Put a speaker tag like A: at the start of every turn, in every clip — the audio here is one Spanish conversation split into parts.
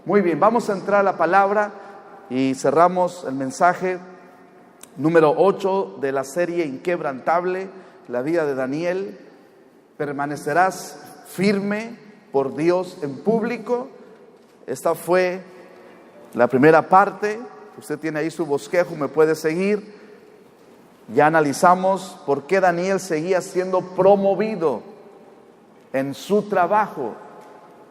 A: Muy bien, vamos a entrar a la palabra y cerramos el mensaje número 8 de la serie Inquebrantable, la vida de Daniel. Permanecerás firme por Dios en público. Esta fue la primera parte. Usted tiene ahí su bosquejo, me puede seguir. Ya analizamos por qué Daniel seguía siendo promovido en su trabajo.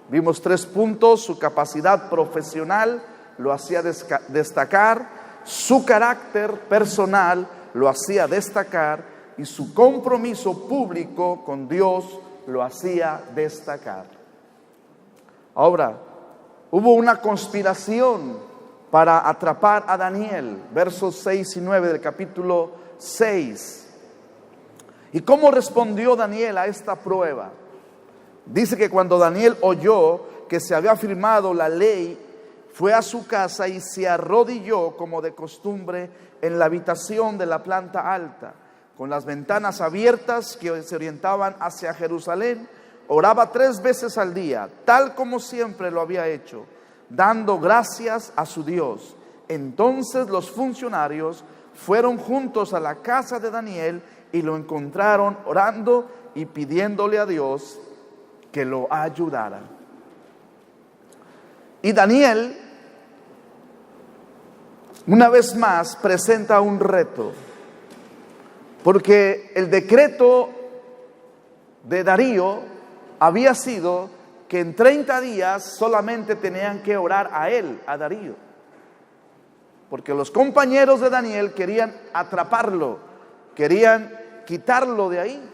A: Vimos 3 puntos: su capacidad profesional lo hacía destacar, su carácter personal lo hacía destacar y su compromiso público con Dios lo hacía destacar. Ahora, hubo una conspiración para atrapar a Daniel, versos 6 y 9 del capítulo 6. ¿Y cómo respondió Daniel a esta prueba? Dice que cuando Daniel oyó que se había firmado la ley, fue a su casa y se arrodilló como de costumbre en la habitación de la planta alta, con las ventanas abiertas que se orientaban hacia Jerusalén. Oraba 3 veces al día, tal como siempre lo había hecho, dando gracias a su Dios. Entonces los funcionarios fueron juntos a la casa de Daniel y lo encontraron orando y pidiéndole a Dios que lo ayudara. Y Daniel, una vez más, presenta un reto, porque el decreto de Darío había sido que en 30 días solamente tenían que orar a él, a Darío, porque los compañeros de Daniel querían atraparlo, querían quitarlo de ahí.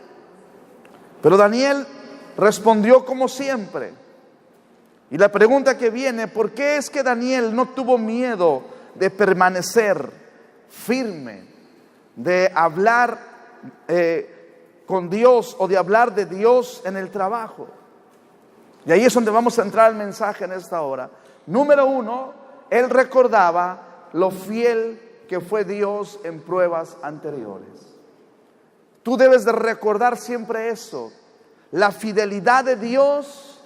A: Pero Daniel respondió como siempre. Y la pregunta que viene: ¿por qué es que Daniel no tuvo miedo de permanecer firme, de hablar con Dios o de hablar de Dios en el trabajo? Y ahí es donde vamos a entrar al mensaje en esta hora. Número 1, él recordaba lo fiel que fue Dios en pruebas anteriores. Tú debes de recordar siempre eso, la fidelidad de Dios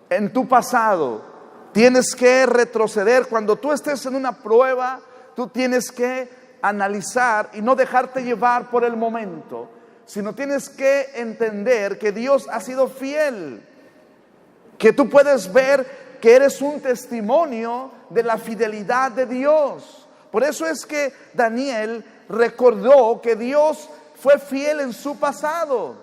A: en tu pasado. Tienes que retroceder. Cuando tú estés en una prueba, tú tienes que analizar y no dejarte llevar por el momento, sino tienes que entender que Dios ha sido fiel, que tú puedes ver que eres un testimonio de la fidelidad de Dios. Por eso es que Daniel recordó que Dios fue fiel en su pasado.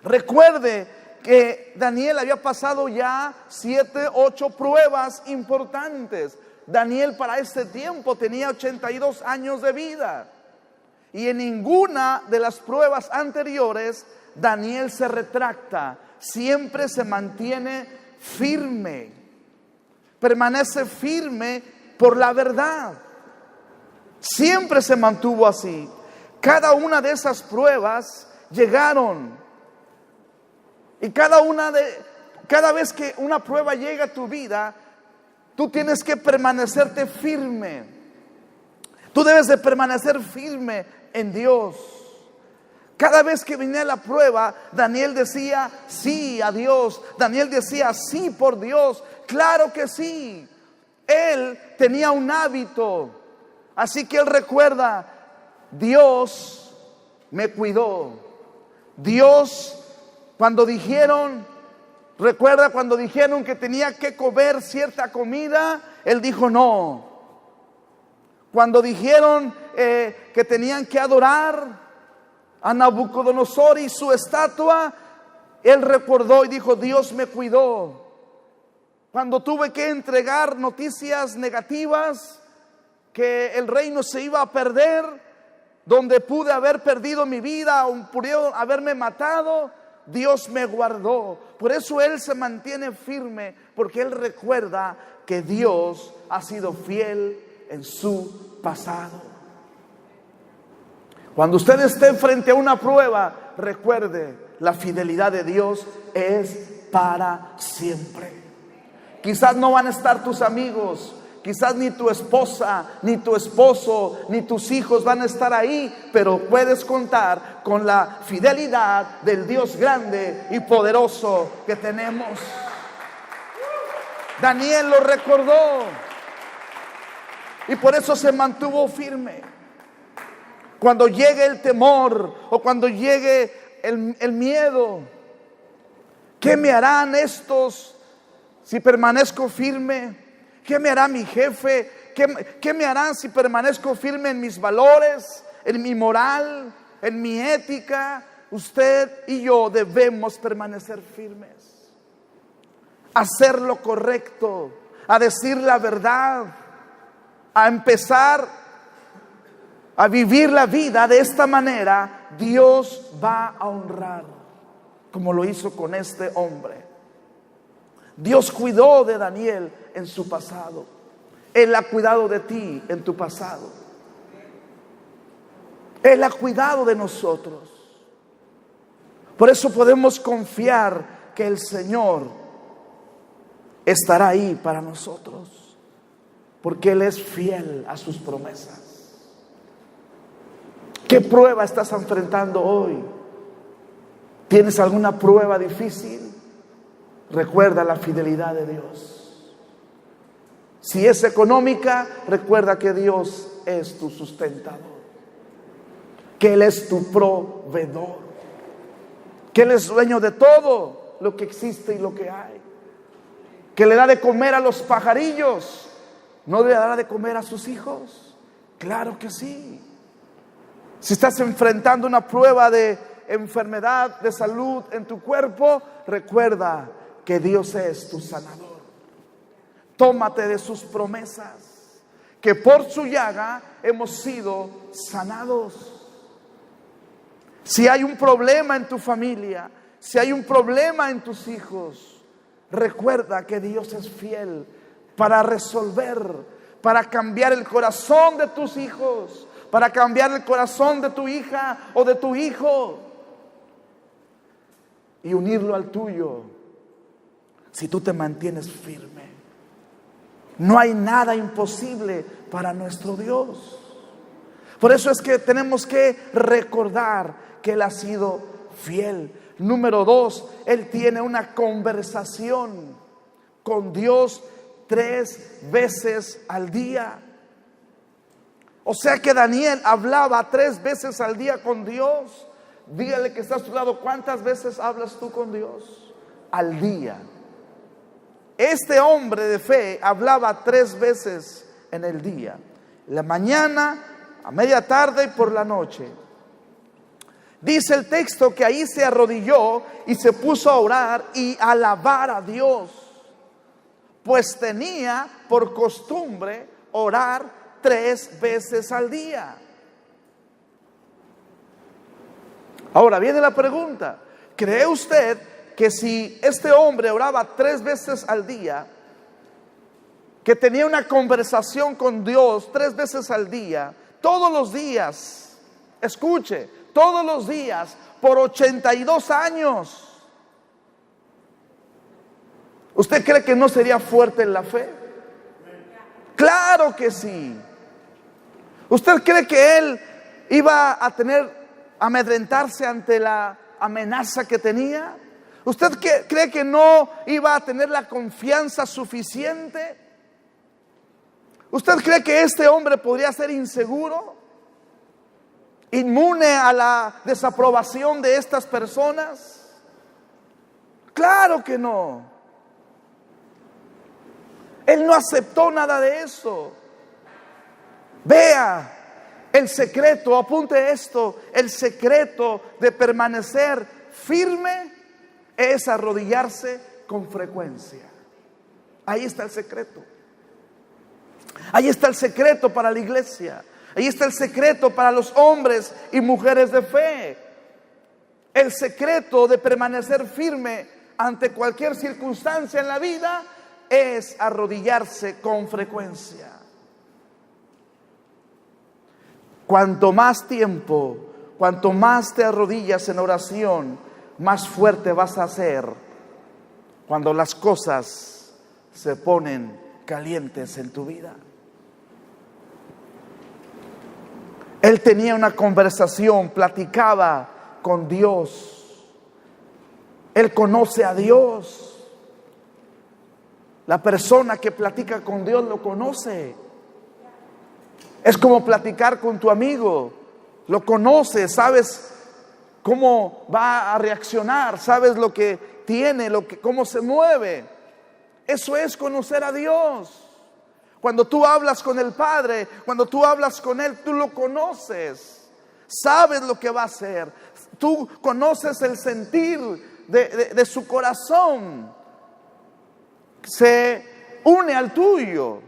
A: Recuerde que Daniel había pasado ya 7, 8 pruebas importantes. Daniel para este tiempo tenía 82 años de vida. Y en ninguna de las pruebas anteriores Daniel se retracta. Siempre se mantiene firme. Permanece firme por la verdad. Siempre se mantuvo así. Cada una de esas pruebas llegaron. Y cada vez que una prueba llega a tu vida, tú tienes que permanecerte firme. Tú debes de permanecer firme en Dios. Cada vez que venía la prueba, Daniel decía sí a Dios. Daniel decía sí por Dios. Claro que sí. Él tenía un hábito. Así que él recuerda: Dios me cuidó. Dios, recuerda cuando dijeron que tenía que comer cierta comida, él dijo no. Cuando dijeron que tenían que adorar a Nabucodonosor y su estatua, él recordó y dijo: Dios me cuidó. Cuando tuve que entregar noticias negativas, que el reino se iba a perder, donde pude haber perdido mi vida o pudieron haberme matado, Dios me guardó. Por eso él se mantiene firme, porque él recuerda que Dios ha sido fiel en su pasado. Cuando usted esté frente a una prueba, recuerde: la fidelidad de Dios es para siempre. Quizás no van a estar tus amigos, quizás ni tu esposa, ni tu esposo, ni tus hijos van a estar ahí, pero puedes contar con la fidelidad del Dios grande y poderoso que tenemos. Daniel lo recordó y por eso se mantuvo firme. Cuando llegue el temor o cuando llegue el miedo, ¿qué me harán estos si permanezco firme? ¿Qué me hará mi jefe? ¿Qué me harán si permanezco firme en mis valores, en mi moral, en mi ética? Usted y yo debemos permanecer firmes, a hacer lo correcto, a decir la verdad, a empezar a vivir la vida de esta manera. Dios va a honrar, como lo hizo con este hombre. Dios cuidó de Daniel en su pasado. Él ha cuidado de ti en tu pasado. Él ha cuidado de nosotros. Por eso podemos confiar que el Señor estará ahí para nosotros, porque Él es fiel a sus promesas. ¿Qué prueba estás enfrentando hoy? ¿Tienes alguna prueba difícil? Recuerda la fidelidad de Dios. Si es económica, recuerda que Dios es tu sustentador, que Él es tu proveedor, que Él es dueño de todo lo que existe y lo que hay, que le da de comer a los pajarillos. ¿No le dará de comer a sus hijos? Claro que sí. Si estás enfrentando una prueba de enfermedad, de salud en tu cuerpo, recuerda que Dios es tu sanador. Tómate de sus promesas, que por su llaga hemos sido sanados. Si hay un problema en tu familia, si hay un problema en tus hijos, recuerda que Dios es fiel para resolver, para cambiar el corazón de tus hijos, para cambiar el corazón de tu hija o de tu hijo y unirlo al tuyo, si tú te mantienes firme. No hay nada imposible para nuestro Dios. Por eso es que tenemos que recordar que Él ha sido fiel. Número 2, Él tiene una conversación con Dios 3 veces al día. O sea que Daniel hablaba 3 veces al día con Dios. Dígale que está a su lado: ¿cuántas veces hablas tú con Dios al día? Este hombre de fe hablaba 3 veces en el día: en la mañana, a media tarde y por la noche. Dice el texto que ahí se arrodilló y se puso a orar y a alabar a Dios, pues tenía por costumbre orar 3 veces al día. Ahora viene la pregunta: ¿cree usted que si este hombre oraba 3 veces al día, que tenía una conversación con Dios 3 veces al día, todos los días, escuche, todos los días, por 82 años, ¿usted cree que no sería fuerte en la fe? Claro que sí. ¿Usted cree que él iba a amedrentarse ante la amenaza que tenía? ¿Usted cree que no iba a tener la confianza suficiente? ¿Usted cree que este hombre podría ser inseguro, inmune a la desaprobación de estas personas? Claro que no. Él no aceptó nada de eso. Vea el secreto, apunte esto: el secreto de permanecer firme es arrodillarse con frecuencia. Ahí está el secreto. Ahí está el secreto para la iglesia. Ahí está el secreto para los hombres y mujeres de fe. El secreto de permanecer firme ante cualquier circunstancia en la vida es arrodillarse con frecuencia. Cuanto más tiempo, cuanto más te arrodillas en oración, más fuerte vas a ser cuando las cosas se ponen calientes en tu vida. Él tenía una conversación, platicaba con Dios. Él conoce a Dios. La persona que platica con Dios lo conoce. Es como platicar con tu amigo. Lo conoces, sabes cómo va a reaccionar, sabes lo que tiene, cómo se mueve. Eso es conocer a Dios. Cuando tú hablas con el Padre, cuando tú hablas con Él, tú lo conoces. Sabes lo que va a hacer. Tú conoces el sentir de su corazón. Se une al tuyo.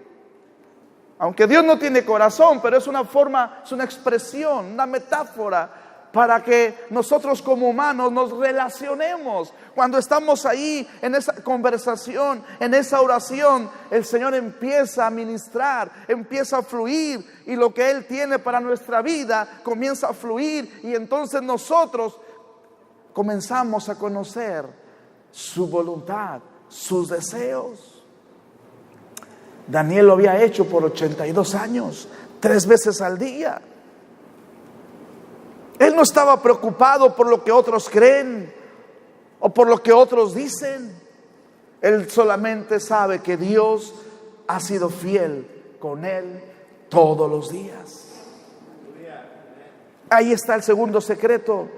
A: Aunque Dios no tiene corazón, pero es una forma, es una expresión, una metáfora para que nosotros como humanos nos relacionemos. Cuando estamos ahí en esa conversación, en esa oración, el Señor empieza a ministrar, empieza a fluir, y lo que Él tiene para nuestra vida comienza a fluir, y entonces nosotros comenzamos a conocer su voluntad, sus deseos. Daniel lo había hecho por 82 años, 3 veces al día. Él no estaba preocupado por lo que otros creen o por lo que otros dicen. Él solamente sabe que Dios ha sido fiel con él todos los días. Ahí está el segundo secreto.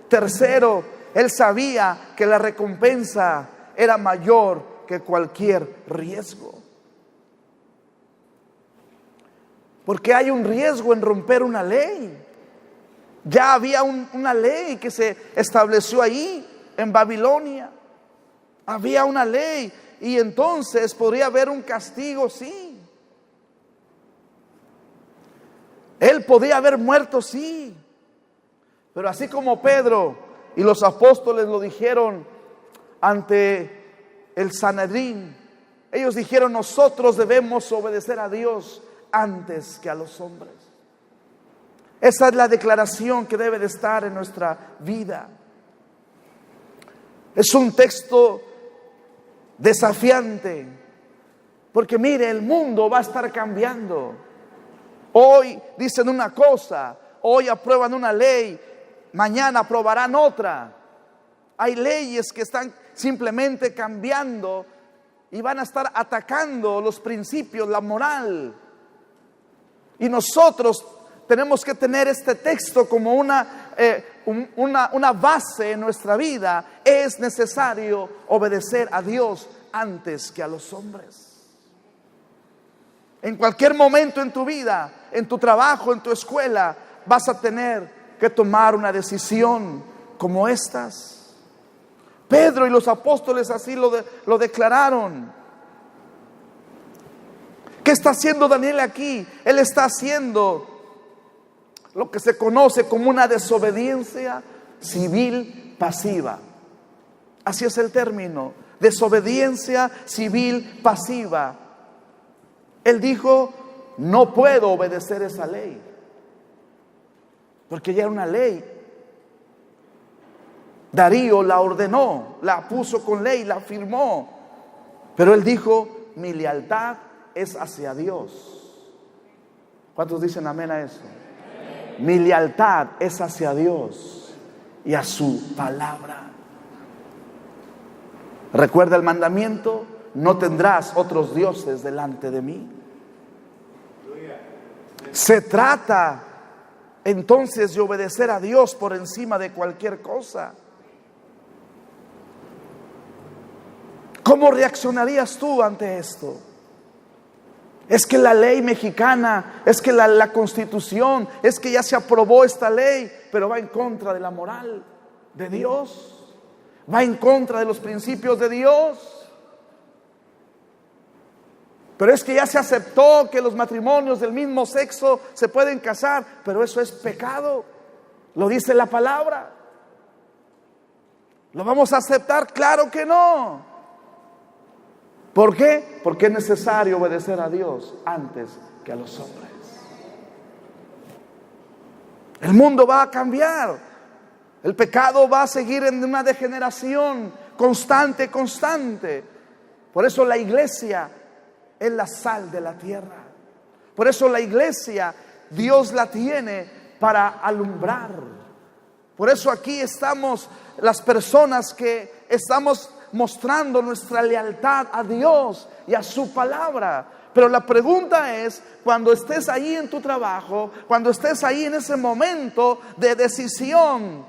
A: Tercero, él sabía que la recompensa era mayor que cualquier riesgo. Porque hay un riesgo en romper una ley. Ya había una ley que se estableció ahí en Babilonia. Había una ley, y entonces podría haber un castigo, sí. Él podía haber muerto, sí. Pero así como Pedro y los apóstoles lo dijeron ante el Sanedrín, ellos dijeron: nosotros debemos obedecer a Dios antes que a los hombres. Esa es la declaración que debe de estar en nuestra vida. Es un texto desafiante, porque mire, el mundo va a estar cambiando. Hoy dicen una cosa, hoy aprueban una ley, mañana aprobarán otra. Hay leyes que están simplemente cambiando y van a estar atacando los principios, la moral. Y nosotros tenemos que tener este texto como una base en nuestra vida. Es necesario obedecer a Dios antes que a los hombres. En cualquier momento en tu vida, en tu trabajo, en tu escuela, vas a tener que tomar una decisión como estas. Pedro y los apóstoles así lo declararon. ¿Qué está haciendo Daniel aquí? Él está haciendo lo que se conoce como una desobediencia civil pasiva. Así es el término, desobediencia civil pasiva. Él dijo: no puedo obedecer esa ley, porque ya era una ley. Darío la ordenó, la puso con ley, la firmó. Pero él dijo: mi lealtad es hacia Dios. ¿Cuántos dicen amén a eso? Mi lealtad es hacia Dios y a su palabra. Recuerda el mandamiento: no tendrás otros dioses delante de mí. Se trata entonces de obedecer a Dios por encima de cualquier cosa. ¿Cómo reaccionarías tú ante esto? Es que la ley mexicana, es que la Constitución, es que ya se aprobó esta ley, pero va en contra de la moral de Dios, va en contra de los principios de Dios. Pero es que ya se aceptó que los matrimonios del mismo sexo se pueden casar, pero eso es pecado, lo dice la palabra. ¿Lo vamos a aceptar? Claro que no. ¿Por qué? Porque es necesario obedecer a Dios antes que a los hombres. El mundo va a cambiar. El pecado va a seguir en una degeneración constante. Por eso la iglesia es la sal de la tierra. Por eso la iglesia, Dios la tiene para alumbrar. Por eso aquí estamos las personas que estamos mostrando nuestra lealtad a Dios y a su palabra. Pero la pregunta es, cuando estés ahí en tu trabajo, cuando estés ahí en ese momento de decisión,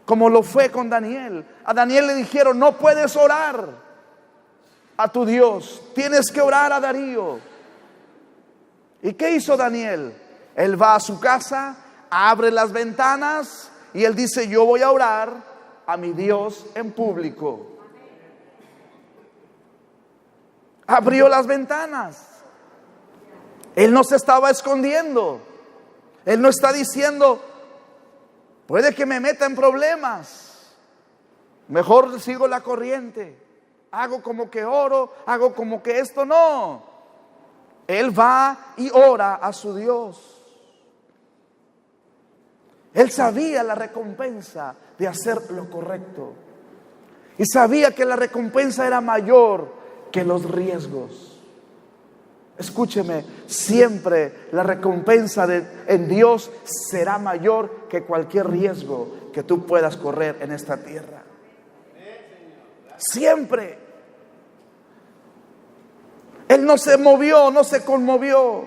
A: como lo fue con Daniel. A Daniel le dijeron: no puedes orar a tu Dios, tienes que orar a Darío. ¿Y qué hizo Daniel? Él va a su casa, abre las ventanas y él dice: yo voy a orar a mi Dios en público. Abrió las ventanas. Él no se estaba escondiendo. Él no está diciendo: puede que me meta en problemas, mejor sigo la corriente, hago como que oro, hago como que esto. No, él va y ora a su Dios. Él sabía la recompensa de hacer lo correcto, y sabía que la recompensa era mayor que los riesgos. Escúcheme, siempre la recompensa en Dios será mayor que cualquier riesgo que tú puedas correr en esta tierra. Siempre. Él no se movió, no se conmovió.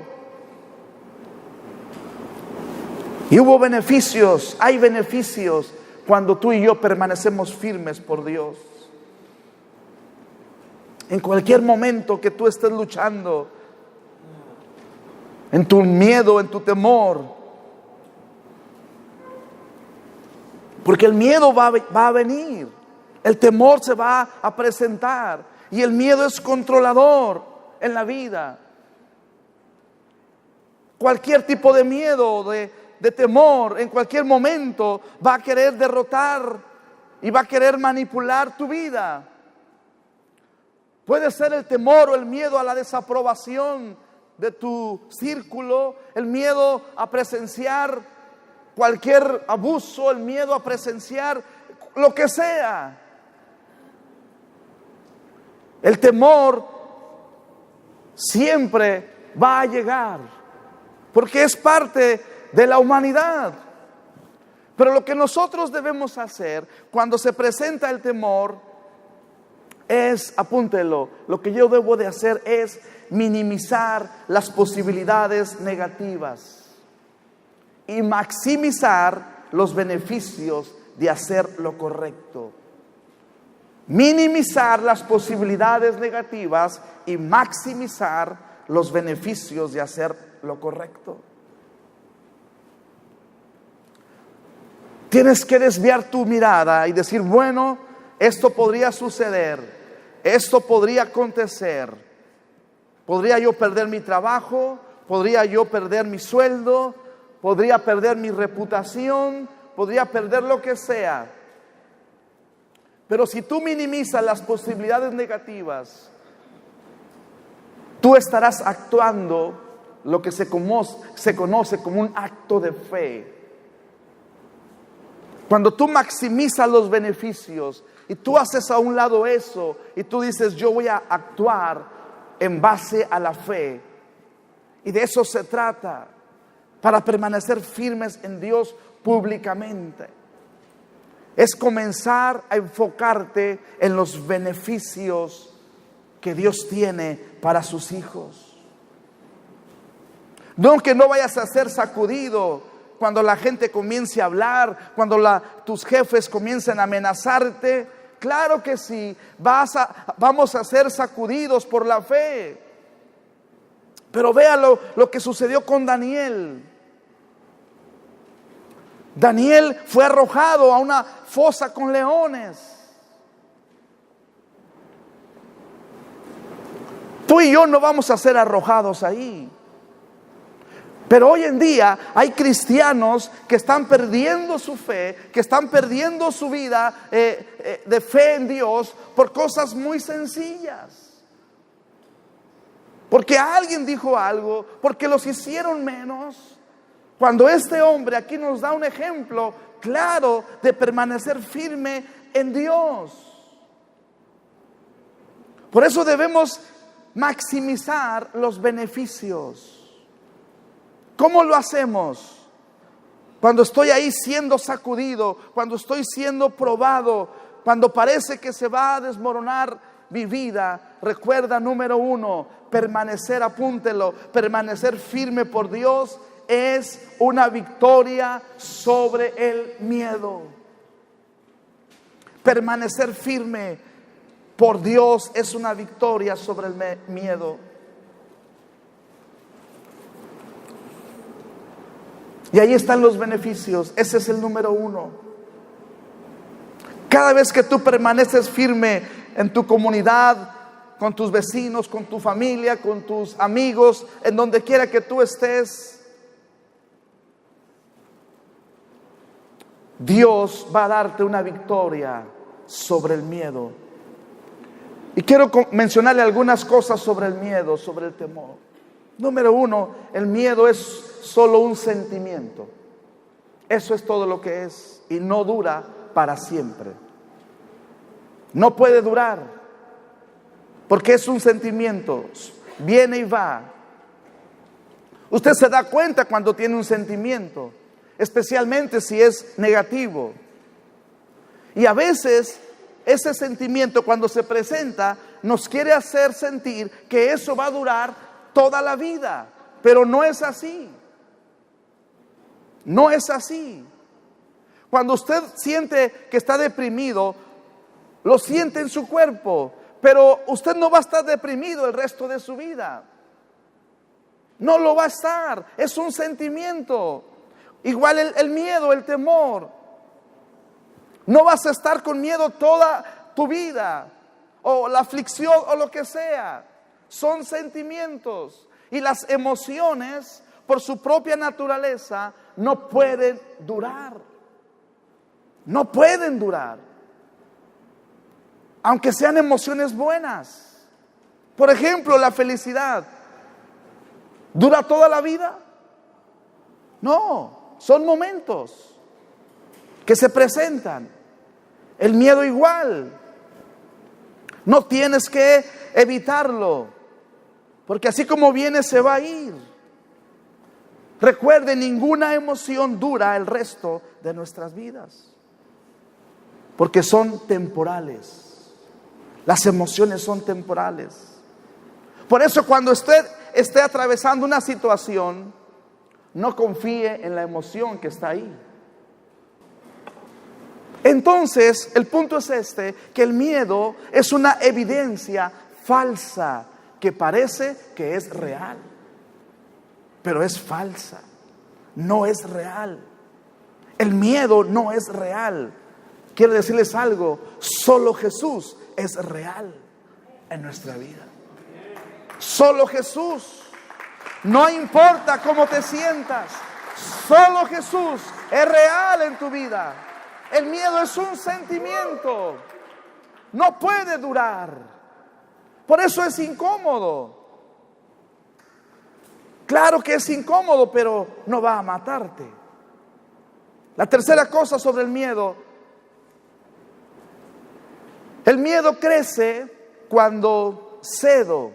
A: Y hubo beneficios, hay beneficios cuando tú y yo permanecemos firmes por Dios. En cualquier momento que tú estés luchando, en tu miedo, en tu temor, porque el miedo va a venir, el temor se va a presentar, y el miedo es controlador en la vida. Cualquier tipo de miedo, de temor, en cualquier momento va a querer derrotar y va a querer manipular tu vida. Puede ser el temor o el miedo a la desaprobación de tu círculo, el miedo a presenciar cualquier abuso, el miedo a presenciar lo que sea. El temor siempre va a llegar, porque es parte de la humanidad. Pero lo que nosotros debemos hacer cuando se presenta el temor es, apúntelo, lo que yo debo de hacer es minimizar las posibilidades negativas y maximizar los beneficios de hacer lo correcto. Minimizar las posibilidades negativas y maximizar los beneficios de hacer lo correcto. Tienes que desviar tu mirada y decir: bueno, esto podría suceder, esto podría acontecer. Podría yo perder mi trabajo, podría yo perder mi sueldo, podría perder mi reputación, podría perder lo que sea. Pero si tú minimizas las posibilidades negativas, tú estarás actuando lo que se conoce como un acto de fe. Cuando tú maximizas los beneficios y tú haces a un lado eso y tú dices: yo voy a actuar en base a la fe, y de eso se trata, para permanecer firmes en Dios públicamente. Es comenzar a enfocarte en los beneficios que Dios tiene para sus hijos. No que no vayas a ser sacudido cuando la gente comience a hablar, cuando tus jefes comiencen a amenazarte. Claro que sí, vamos a ser sacudidos por la fe. Pero vea lo que sucedió con Daniel. Daniel fue arrojado a una fosa con leones. Tú y yo no vamos a ser arrojados ahí. Pero hoy en día hay cristianos que están perdiendo su fe, que están perdiendo su vida de fe en Dios por cosas muy sencillas. Porque alguien dijo algo, porque los hicieron menos. Cuando este hombre aquí nos da un ejemplo claro de permanecer firme en Dios. Por eso debemos maximizar los beneficios. ¿Cómo lo hacemos? Cuando estoy ahí siendo sacudido, cuando estoy siendo probado, cuando parece que se va a desmoronar mi vida, recuerda, número uno, permanecer, apúntelo, permanecer firme por Dios es una victoria sobre el miedo. Permanecer firme por Dios es una victoria sobre el miedo. Y ahí están los beneficios. Ese es el número uno. Cada vez que tú permaneces firme en tu comunidad, con tus vecinos, con tu familia, con tus amigos, en donde quiera que tú estés, Dios va a darte una victoria sobre el miedo. Y quiero mencionarle algunas cosas sobre el miedo, sobre el temor. Número uno, el miedo es solo un sentimiento. Eso es todo lo que es, y no dura para siempre. No puede durar, porque es un sentimiento, viene y va. Usted se da cuenta cuando tiene un sentimiento, especialmente si es negativo. Y a veces ese sentimiento, cuando se presenta, nos quiere hacer sentir que eso va a durar toda la vida, pero no es así. No es así. Cuando usted siente que está deprimido, lo siente en su cuerpo, pero usted no va a estar deprimido el resto de su vida. No lo va a estar. Es un sentimiento. Igual el miedo, el temor. No vas a estar con miedo toda tu vida, o la aflicción, o lo que sea. Son sentimientos, y las emociones, por su propia naturaleza, no pueden durar. No pueden durar, aunque sean emociones buenas. Por ejemplo, la felicidad, ¿dura toda la vida? No, son momentos que se presentan. El miedo igual. No tienes que evitarlo, porque así como viene, se va a ir. Recuerde, ninguna emoción dura el resto de nuestras vidas, porque son temporales. Las emociones son temporales. Por eso, cuando usted esté atravesando una situación, no confíe en la emoción que está ahí. Entonces, el punto es este, que el miedo es una evidencia falsa que parece que es real, pero es falsa, no es real. El miedo no es real. Quiero decirles algo, solo Jesús es real en nuestra vida. Solo Jesús. No importa cómo te sientas, solo Jesús es real en tu vida. El miedo es un sentimiento, no puede durar. Por eso es incómodo. Claro que es incómodo, pero no va a matarte. La tercera cosa sobre el miedo: el miedo crece cuando cedo.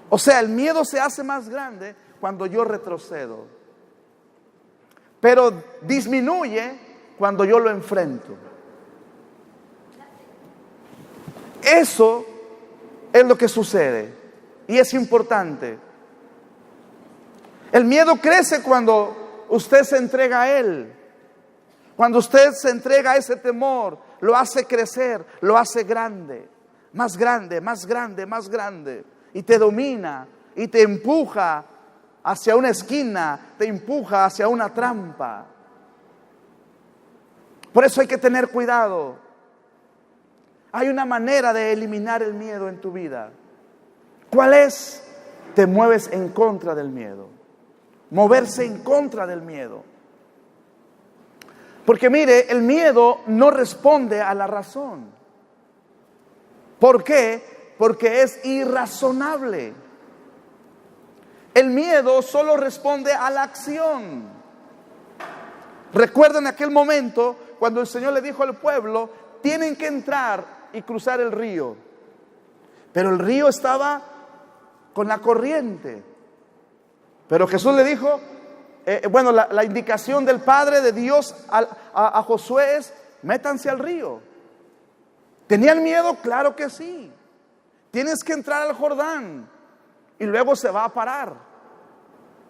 A: O sea, el miedo se hace más grande cuando yo retrocedo, pero disminuye cuando yo lo enfrento. Eso es lo que sucede, y es importante. El miedo crece cuando usted se entrega a él. Cuando usted se entrega a ese temor, lo hace crecer, lo hace grande, más grande, más grande, más grande. Y te domina, y te empuja hacia una esquina, te empuja hacia una trampa. Por eso hay que tener cuidado. Hay una manera de eliminar el miedo en tu vida. ¿Cuál es? Te mueves en contra del miedo. Moverse en contra del miedo. Porque mire, el miedo no responde a la razón. ¿Por qué? Porque es irrazonable. El miedo solo responde a la acción. Recuerden aquel momento cuando el Señor le dijo al pueblo: tienen que entrar y cruzar el río. Pero el río estaba con la corriente. Pero Jesús le dijo, la indicación del Padre de Dios a Josué es: métanse al río. ¿Tenían miedo? Claro que sí. Tienes que entrar al Jordán y luego se va a parar.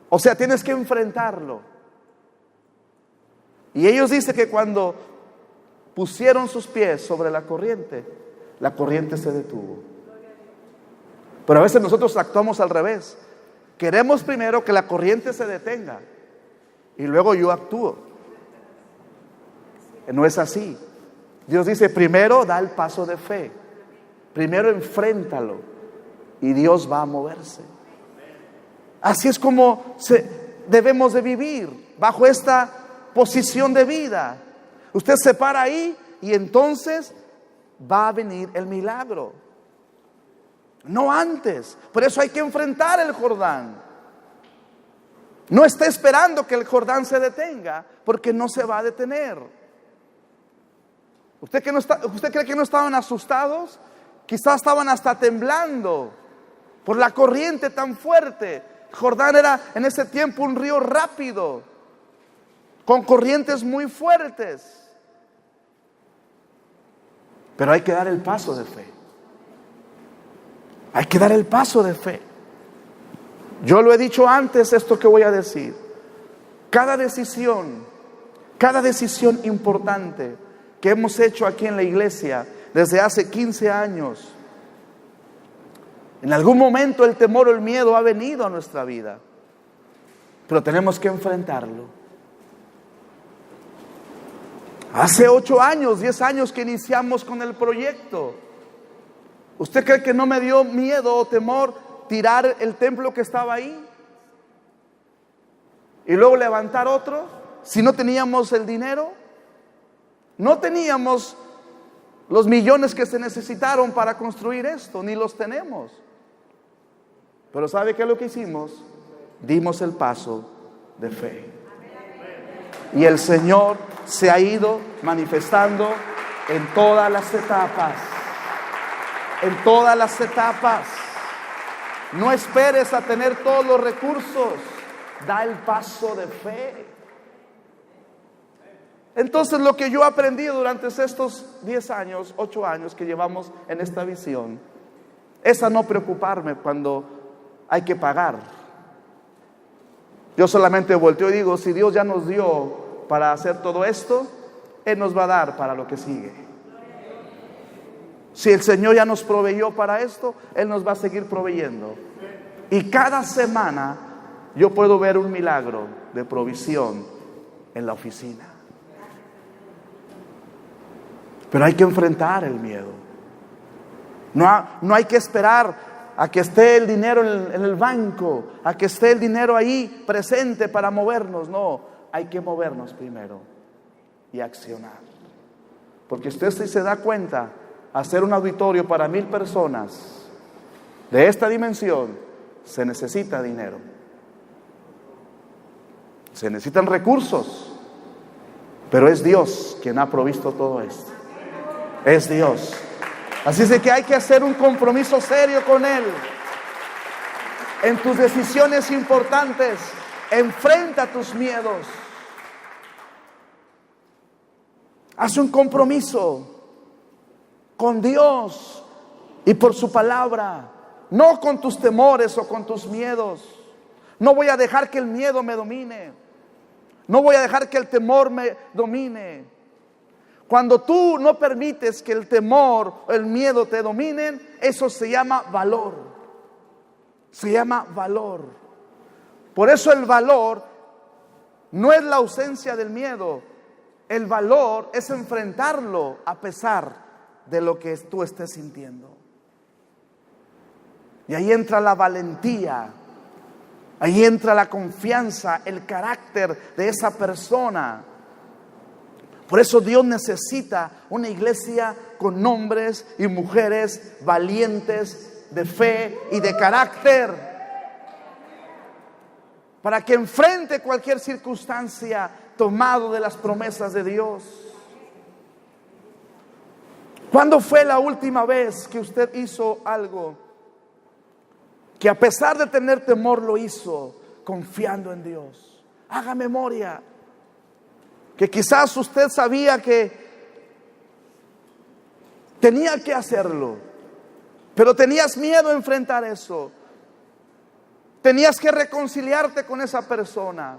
A: O sea, tienes que enfrentarlo. Y ellos dicen que cuando pusieron sus pies sobre la corriente se detuvo. Pero a veces nosotros actuamos al revés. Queremos primero que la corriente se detenga y luego yo actúo. No es así. Dios dice, primero da el paso de fe. Primero enfréntalo y Dios va a moverse. Así es como debemos de vivir, bajo esta posición de vida. Usted se para ahí y entonces va a venir el milagro. No antes. Por eso hay que enfrentar el Jordán. No esté esperando que el Jordán se detenga, porque no se va a detener. ¿Usted cree que no estaban asustados? Quizás estaban hasta temblando por la corriente tan fuerte. Jordán era en ese tiempo un río rápido, con corrientes muy fuertes. Pero hay que dar el paso de fe. Hay que dar el paso de fe. Yo lo he dicho antes, esto que voy a decir. Cada decisión importante que hemos hecho aquí en la iglesia desde hace 15 años, en algún momento el temor o el miedo ha venido a nuestra vida, pero tenemos que enfrentarlo. Hace 8 años, 10 años que iniciamos con el proyecto. ¿Usted cree que no me dio miedo o temor tirar el templo que estaba ahí y luego levantar otro? Si no teníamos el dinero, no teníamos los millones que se necesitaron para construir esto, ni los tenemos. Pero ¿sabe qué es lo que hicimos? Dimos el paso de fe. Y el Señor se ha ido manifestando en todas las etapas. En todas las etapas. No esperes a tener todos los recursos. Da el paso de fe. Entonces, lo que yo he aprendido durante estos 10 años, 8 años que llevamos en esta visión, es a no preocuparme cuando hay que pagar. Yo solamente volteo y digo, si Dios ya nos dio para hacer todo esto, Él nos va a dar para lo que sigue. Si el Señor ya nos proveyó para esto, Él nos va a seguir proveyendo. Y cada semana yo puedo ver un milagro de provisión en la oficina. Pero hay que enfrentar el miedo. No hay que esperar a que esté el dinero en el banco, a que esté el dinero ahí presente para movernos. No, hay que movernos primero y accionar. Porque usted, si se da cuenta, hacer un auditorio para 1000 personas de esta dimensión, se necesita dinero. Se necesitan recursos. Pero es Dios quien ha provisto todo esto. Es Dios. Así es de que hay que hacer un compromiso serio con Él. En tus decisiones importantes, enfrenta tus miedos. Haz un compromiso con Dios y por su palabra, no con tus temores o con tus miedos. No voy a dejar que el miedo me domine. No voy a dejar que el temor me domine. Cuando tú no permites que el temor o el miedo te dominen, eso se llama valor. Se llama valor. Por eso el valor no es la ausencia del miedo. El valor es enfrentarlo a pesar de lo que tú estés sintiendo. Y ahí entra la valentía. Ahí entra la confianza, el carácter de esa persona. Por eso Dios necesita una iglesia con hombres y mujeres valientes de fe y de carácter, para que enfrente cualquier circunstancia tomado de las promesas de Dios. ¿Cuándo fue la última vez que usted hizo algo que a pesar de tener temor lo hizo confiando en Dios? Haga memoria. Que quizás usted sabía que Tenía que hacerlo, pero tenías miedo a enfrentar eso. Tenías que reconciliarte con esa persona.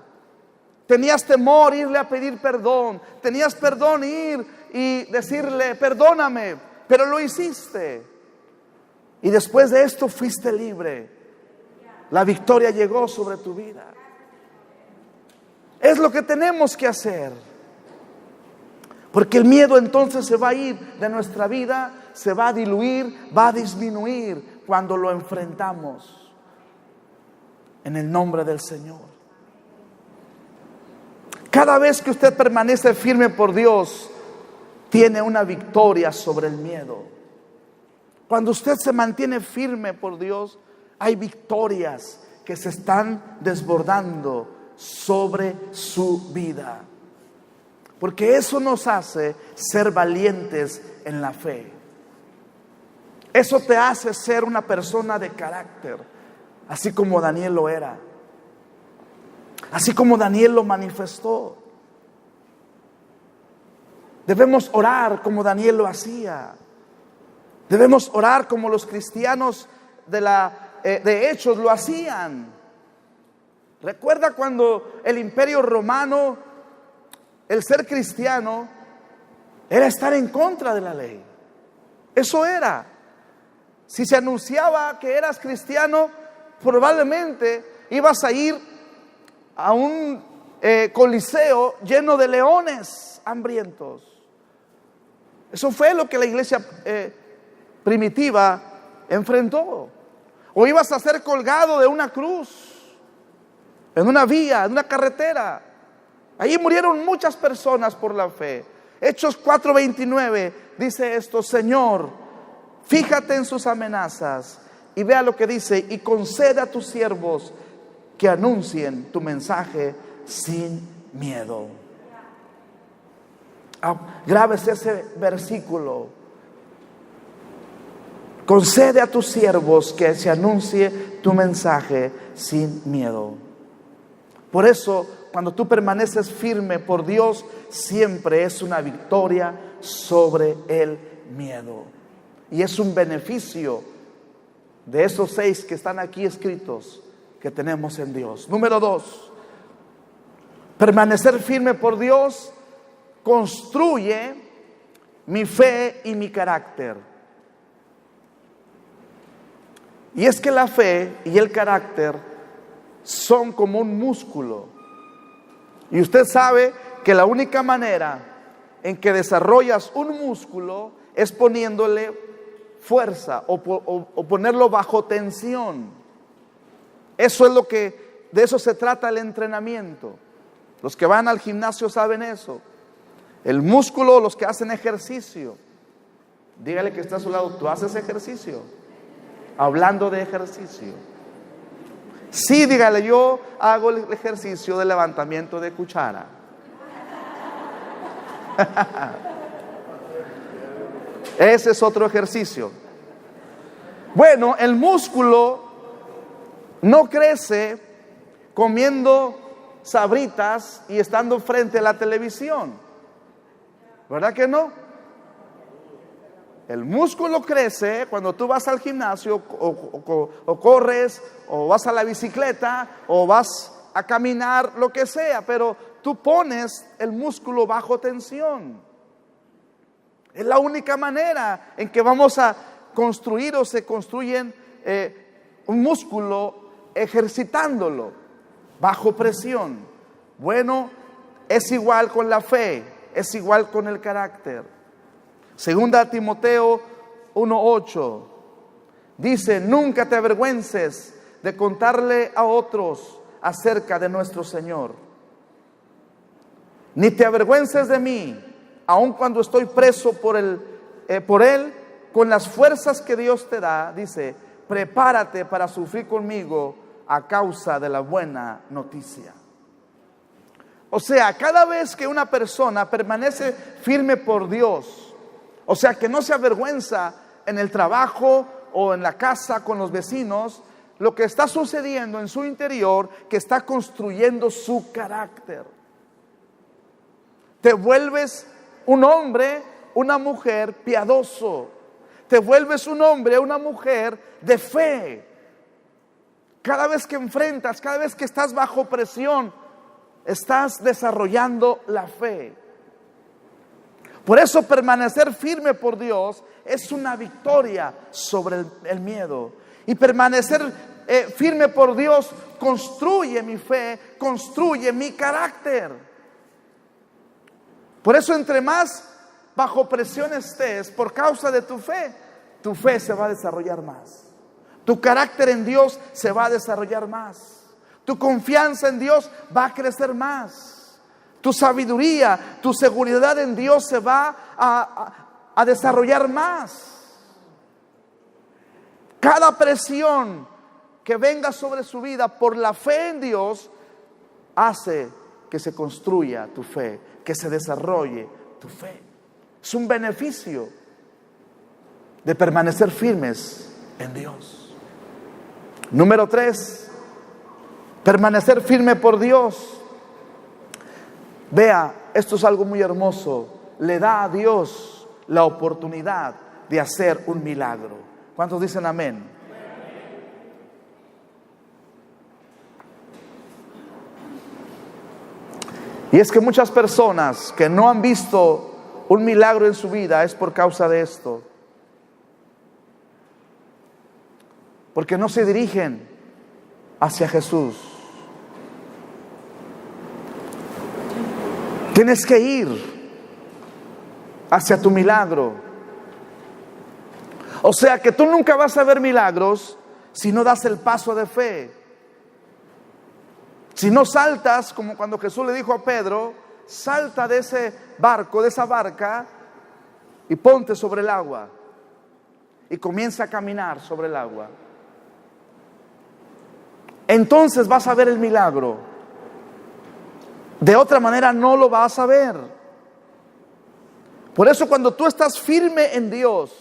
A: Tenías temor irle a pedir perdón. Tenías perdón ir y decirle, perdóname, pero lo hiciste. Y después de esto fuiste libre. La victoria llegó sobre tu vida. Es lo que tenemos que hacer. Porque el miedo entonces se va a ir de nuestra vida, se va a diluir, va a disminuir cuando lo enfrentamos en el nombre del Señor. Cada vez que usted permanece firme por Dios, tiene una victoria sobre el miedo. Cuando usted se mantiene firme por Dios, hay victorias que se están desbordando sobre su vida. Porque eso nos hace ser valientes en la fe. Eso te hace ser una persona de carácter, así como Daniel lo era. Así como Daniel lo manifestó. Debemos orar como Daniel lo hacía. Debemos orar como los cristianos de Hechos lo hacían. Recuerda cuando el Imperio Romano, el ser cristiano era estar en contra de la ley. Eso era. Si se anunciaba que eras cristiano, probablemente ibas a ir a un coliseo lleno de leones hambrientos. Eso fue lo que la iglesia primitiva enfrentó. O ibas a ser colgado de una cruz, en una vía, en una carretera. Allí murieron muchas personas por la fe. Hechos 4:29 dice esto: Señor, fíjate en sus amenazas y vea lo que dice, y concede a tus siervos que anuncien tu mensaje sin miedo. Grábese ese versículo. Concede a tus siervos que se anuncie tu mensaje sin miedo. Por eso, cuando tú permaneces firme por Dios, siempre es una victoria sobre el miedo. Y es un beneficio de esos 6 que están aquí escritos que tenemos en Dios. Número 2, permanecer firme por Dios construye mi fe y mi carácter. Y es que la fe y el carácter son como un músculo. Y usted sabe que la única manera en que desarrollas un músculo es poniéndole fuerza o ponerlo bajo tensión. Eso es de eso se trata el entrenamiento. Los que van al gimnasio saben eso. El músculo, los que hacen ejercicio. Dígale que está a su lado, ¿tú haces ejercicio? Hablando de ejercicio. Sí, dígale, yo hago el ejercicio de levantamiento de cuchara. Ese es otro ejercicio. Bueno, el músculo no crece comiendo sabritas y estando frente a la televisión. ¿Verdad que no? El músculo crece cuando tú vas al gimnasio o corres o vas a la bicicleta o vas a caminar, lo que sea, pero tú pones el músculo bajo tensión. Es la única manera en que vamos a construir o se construyen un músculo ejercitándolo bajo presión. Bueno, es igual con la fe, es igual con el carácter. Segunda Timoteo 1:8 dice: nunca te avergüences de contarle a otros acerca de nuestro Señor, ni te avergüences de mí, aun cuando estoy preso por Él, con las fuerzas que Dios te da. Dice: prepárate para sufrir conmigo a causa de la buena noticia. O sea, cada vez que una persona permanece firme por Dios, o sea, que no se avergüenza en el trabajo o en la casa con los vecinos, lo que está sucediendo en su interior, que está construyendo su carácter. Te vuelves un hombre una mujer piadoso. Te vuelves un hombre, una mujer de fe. Cada vez que enfrentas, cada vez que estás bajo presión, estás desarrollando la fe. Por eso permanecer firme por Dios es una victoria sobre el miedo. Y permanecer firme por Dios construye mi fe, construye mi carácter. Por eso entre más bajo presión estés por causa de tu fe se va a desarrollar más. Tu carácter en Dios se va a desarrollar más. Tu confianza en Dios va a crecer más. Tu sabiduría, tu seguridad en Dios se va a desarrollar más. Cada presión que venga sobre su vida por la fe en Dios hace que se construya tu fe, que se desarrolle tu fe. Es un beneficio de permanecer firmes en Dios. Número 3, permanecer firme por Dios. Vea, esto es algo muy hermoso. Le da a Dios la oportunidad de hacer un milagro. ¿Cuántos dicen amén? Y es que muchas personas que no han visto un milagro en su vida es por causa de esto. Porque no se dirigen hacia Jesús. Tienes que ir hacia tu milagro. O sea que tú nunca vas a ver milagros si no das el paso de fe. Si no saltas, como cuando Jesús le dijo a Pedro, salta de ese barco, de esa barca, y ponte sobre el agua. Y comienza a caminar sobre el agua. Entonces vas a ver el milagro. De otra manera no lo vas a ver. Por eso cuando tú estás firme en Dios,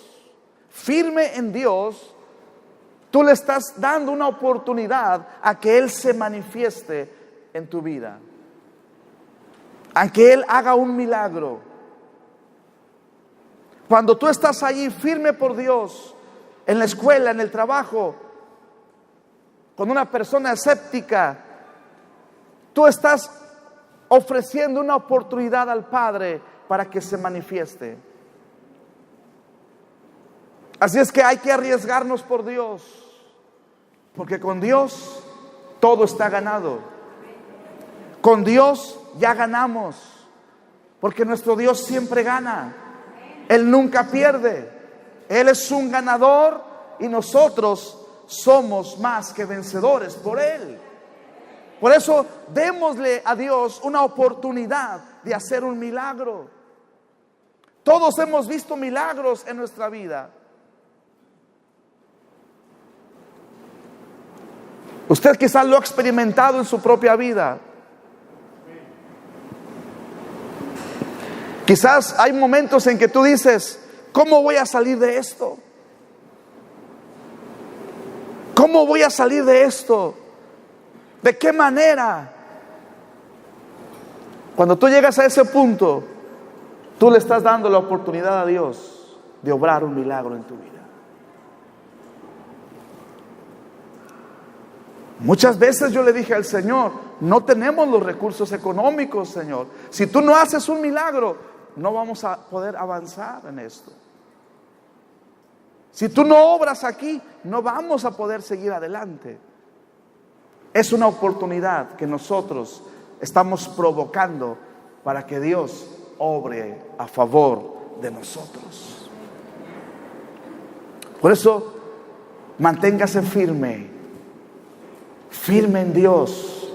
A: tú le estás dando una oportunidad a que Él se manifieste en tu vida, a que Él haga un milagro. Cuando tú estás allí firme por Dios, en la escuela, en el trabajo, con una persona escéptica, tú estás ofreciendo una oportunidad al Padre para que se manifieste. Así es que hay que arriesgarnos por Dios, porque con Dios todo está ganado. Con Dios ya ganamos, porque nuestro Dios siempre gana. Él nunca pierde. Él es un ganador y nosotros somos más que vencedores por Él. Por eso démosle a Dios una oportunidad de hacer un milagro. Todos hemos visto milagros en nuestra vida. Usted quizás lo ha experimentado en su propia vida. Quizás hay momentos en que tú dices, ¿cómo voy a salir de esto? ¿Cómo voy a salir de esto? ¿De qué manera? Cuando tú llegas a ese punto, tú le estás dando la oportunidad a Dios de obrar un milagro en tu vida. Muchas veces yo le dije al Señor, no tenemos los recursos económicos, Señor. Si tú no haces un milagro, no vamos a poder avanzar en esto. Si tú no obras aquí, no vamos a poder seguir adelante. Es una oportunidad que nosotros estamos provocando para que Dios obre a favor de nosotros. Por eso, manténgase firme en Dios.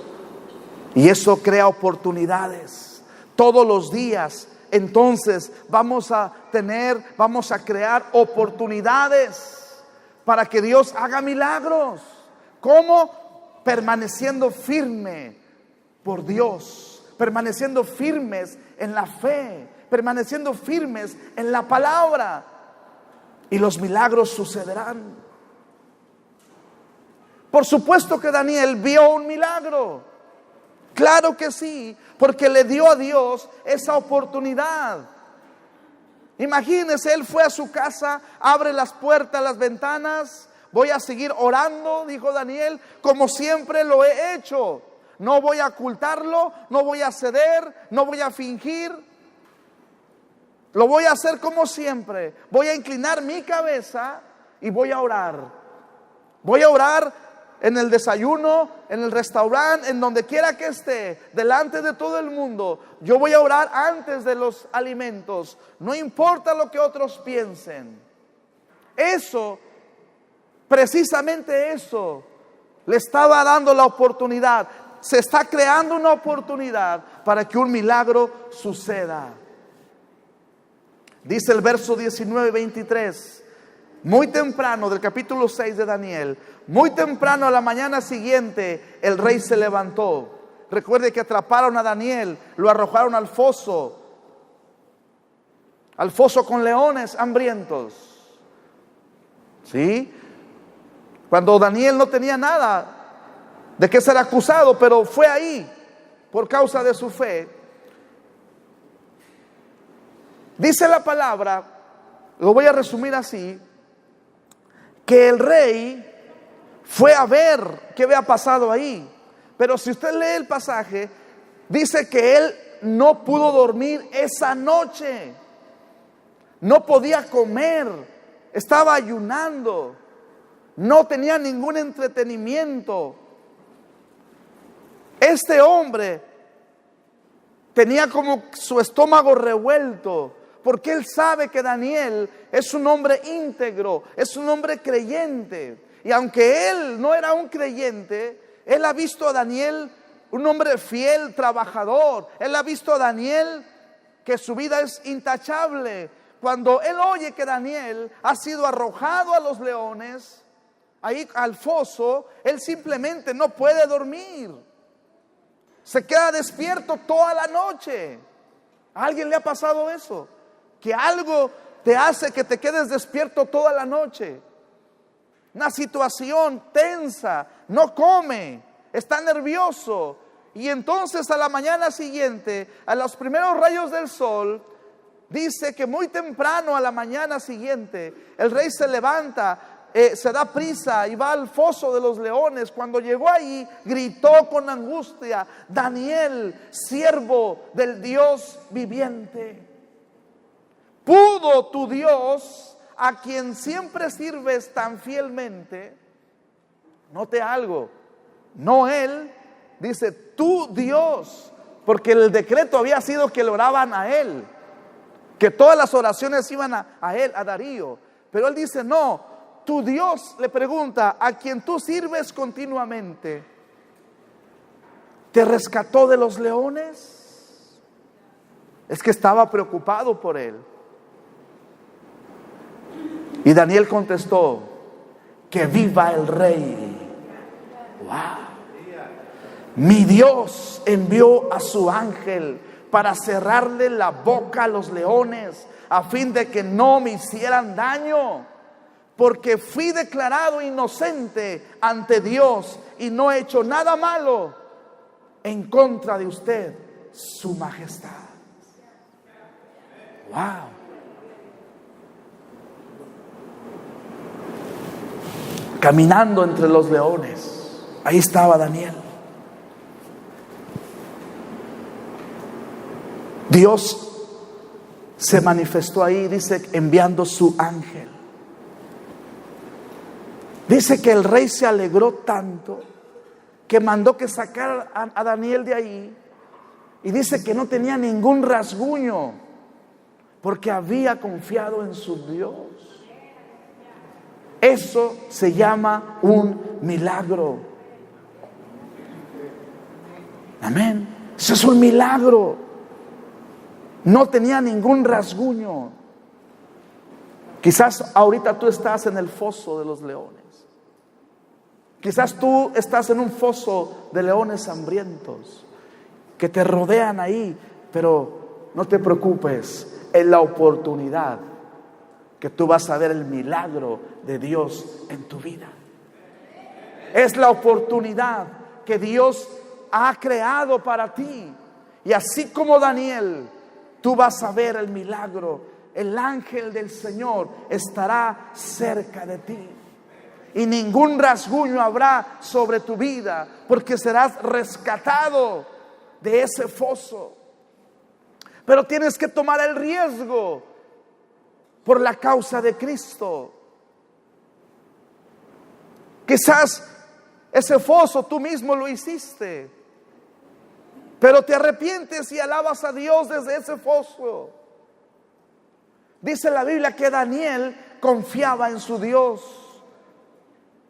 A: Y eso crea oportunidades todos los días. Entonces vamos a crear oportunidades para que Dios haga milagros. ¿Cómo? Permaneciendo firme por Dios, permaneciendo firmes en la fe, permaneciendo firmes en la palabra, y los milagros sucederán. Por supuesto que Daniel vio un milagro, claro que sí, porque le dio a Dios esa oportunidad. Imagínese, él fue a su casa, abre las puertas, las ventanas. Voy a seguir orando, dijo Daniel, como siempre lo he hecho. No voy a ocultarlo, no voy a ceder, no voy a fingir. Lo voy a hacer como siempre. Voy a inclinar mi cabeza y voy a orar. Voy a orar en el desayuno, en el restaurante, en donde quiera que esté, delante de todo el mundo. Yo voy a orar antes de los alimentos. No importa lo que otros piensen. Eso, precisamente eso, le estaba dando la oportunidad. Se está creando una oportunidad para que un milagro suceda. Dice el verso 19-23, muy temprano del capítulo 6 de Daniel, muy temprano a la mañana siguiente el rey se levantó. Recuerde que atraparon a Daniel, lo arrojaron al foso con leones hambrientos. ¿Sí? Cuando Daniel no tenía nada de qué ser acusado, pero fue ahí por causa de su fe. Dice la palabra, lo voy a resumir así, que el rey fue a ver qué había pasado ahí. Pero si usted lee el pasaje, dice que él no pudo dormir esa noche. No podía comer, estaba ayunando, no tenía ningún entretenimiento. Este hombre tenía como su estómago revuelto, porque él sabe que Daniel es un hombre íntegro, es un hombre creyente. Y aunque él no era un creyente, él ha visto a Daniel un hombre fiel, trabajador. Él ha visto a Daniel que su vida es intachable. Cuando él oye que Daniel ha sido arrojado a los leones, ahí al foso, él simplemente no puede dormir. Se queda despierto toda la noche. ¿A alguien le ha pasado eso? Que algo te hace que te quedes despierto toda la noche. Una situación tensa, no come, está nervioso. Y entonces a la mañana siguiente, a los primeros rayos del sol, dice que muy temprano a la mañana siguiente, el rey se levanta, se da prisa y va al foso de los leones. Cuando llegó ahí, gritó con angustia: Daniel, siervo del Dios viviente, ¿pudo tu Dios, a quien siempre sirves tan fielmente? Note algo, no él, dice tu Dios, porque el decreto había sido que le oraban a él, que todas las oraciones iban a él, a Darío. Pero él dice no, tu Dios, le pregunta, a quien tú sirves continuamente, ¿te rescató de los leones? Es que estaba preocupado por él. Y Daniel contestó: que viva el rey. Wow. Mi Dios envió a su ángel para cerrarle la boca a los leones, a fin de que no me hicieran daño, porque fui declarado inocente ante Dios y no he hecho nada malo en contra de usted, su majestad. Wow. Caminando entre los leones, ahí estaba Daniel. Dios se manifestó ahí, dice, enviando su ángel. Dice que el rey se alegró tanto que mandó que sacara a Daniel de ahí. Y dice que no tenía ningún rasguño, porque había confiado en su Dios. Eso se llama un milagro. Amén. Eso es un milagro. No tenía ningún rasguño. Quizás ahorita tú estás en el foso de los leones. Quizás tú estás en un foso de leones hambrientos que te rodean ahí, pero no te preocupes, es la oportunidad que tú vas a ver el milagro de Dios en tu vida. Es la oportunidad que Dios ha creado para ti. Y así como Daniel, tú vas a ver el milagro el ángel del Señor estará cerca de ti. Y ningún rasguño habrá sobre tu vida, porque serás rescatado de ese foso. Pero tienes que tomar el riesgo por la causa de Cristo. Quizás ese foso tú mismo lo hiciste, pero te arrepientes y alabas a Dios desde ese foso. Dice la Biblia que Daniel confiaba en su Dios.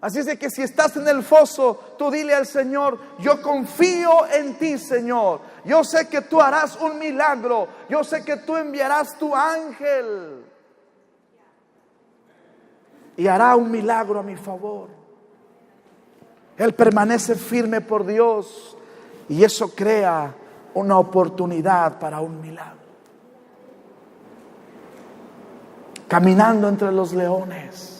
A: Así es de que si estás en el foso, tú dile al Señor: yo confío en ti, Señor. Yo sé que tú harás un milagro. Yo sé que tú enviarás tu ángel y hará un milagro a mi favor. Él permanece firme por Dios, y eso crea una oportunidad para un milagro. Caminando entre los leones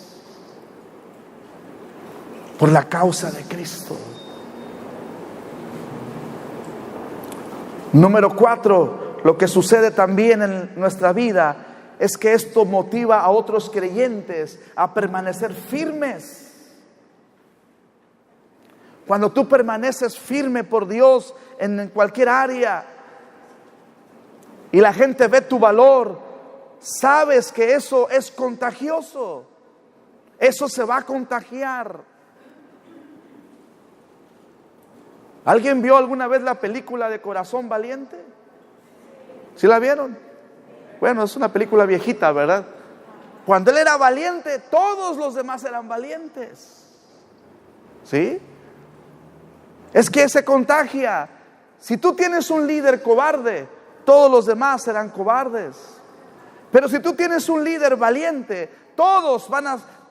A: por la causa de Cristo. Número 4, lo que sucede también en nuestra vida es que esto motiva a otros creyentes a permanecer firmes. Cuando tú permaneces firme por Dios en cualquier área y la gente ve tu valor, sabes que eso es contagioso. Eso se va a contagiar. ¿Alguien vio alguna vez la película de Corazón Valiente? ¿Sí la vieron? Bueno, es una película viejita, ¿verdad? Cuando él era valiente, todos los demás eran valientes. ¿Sí? Es que se contagia. Si tú tienes un líder cobarde, todos los demás serán cobardes. Pero si tú tienes un líder valiente, todos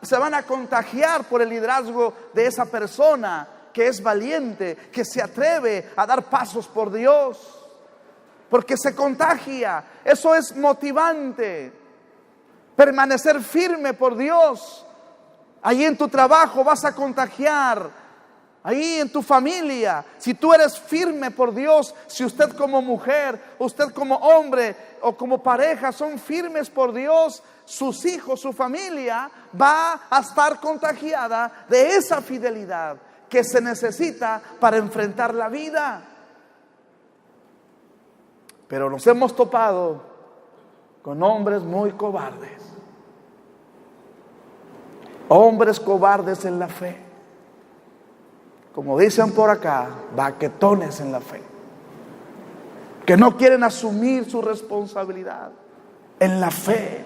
A: se van a contagiar por el liderazgo de esa persona que es valiente, que se atreve a dar pasos por Dios. Porque se contagia. Eso es motivante. Permanecer firme por Dios. Allí en tu trabajo vas a contagiar. Ahí en tu familia, si tú eres firme por Dios, si usted como mujer, usted como hombre o como pareja son firmes por Dios, sus hijos, su familia va a estar contagiada de esa fidelidad que se necesita para enfrentar la vida. Pero nos hemos topado con hombres muy cobardes, hombres cobardes en la fe. Como dicen por acá, baquetones en la fe, que no quieren asumir su responsabilidad en la fe,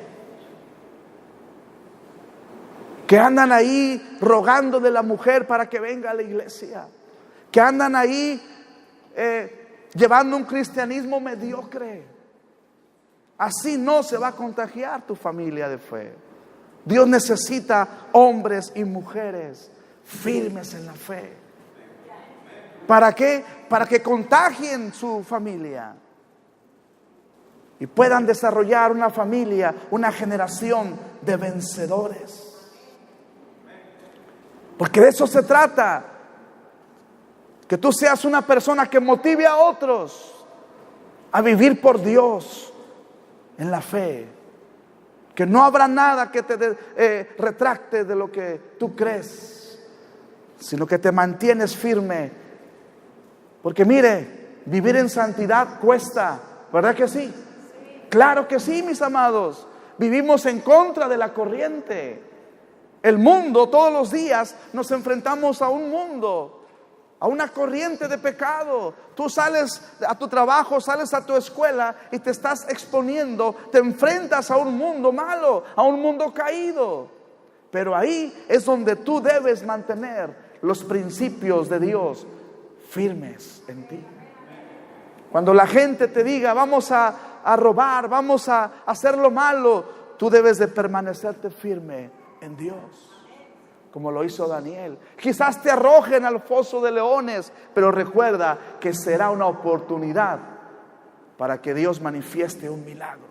A: que andan ahí rogando de la mujer para que venga a la iglesia, que andan ahí llevando un cristianismo mediocre. Así no se va a contagiar tu familia de fe. Dios necesita hombres y mujeres firmes en la fe. ¿Para qué? Para que contagien su familia y puedan desarrollar una familia, una generación de vencedores. Porque de eso se trata. Que tú seas una persona que motive a otros a vivir por Dios en la fe. Que no habrá nada que te retracte de lo que tú crees, sino que te mantienes firme. Porque mire, vivir en santidad cuesta, ¿verdad que sí? Claro que sí, mis amados. Vivimos en contra de la corriente. El mundo, todos los días nos enfrentamos a un mundo, a una corriente de pecado. Tú sales a tu trabajo, sales a tu escuela y te estás exponiendo, te enfrentas a un mundo malo, a un mundo caído. Pero ahí es donde tú debes mantener los principios de Dios firmes en ti. Cuando la gente te diga vamos a robar, vamos a hacer lo malo, tú debes de permanecerte firme en Dios, como lo hizo Daniel. Quizás te arrojen al foso de leones, pero recuerda que será una oportunidad para que Dios manifieste un milagro.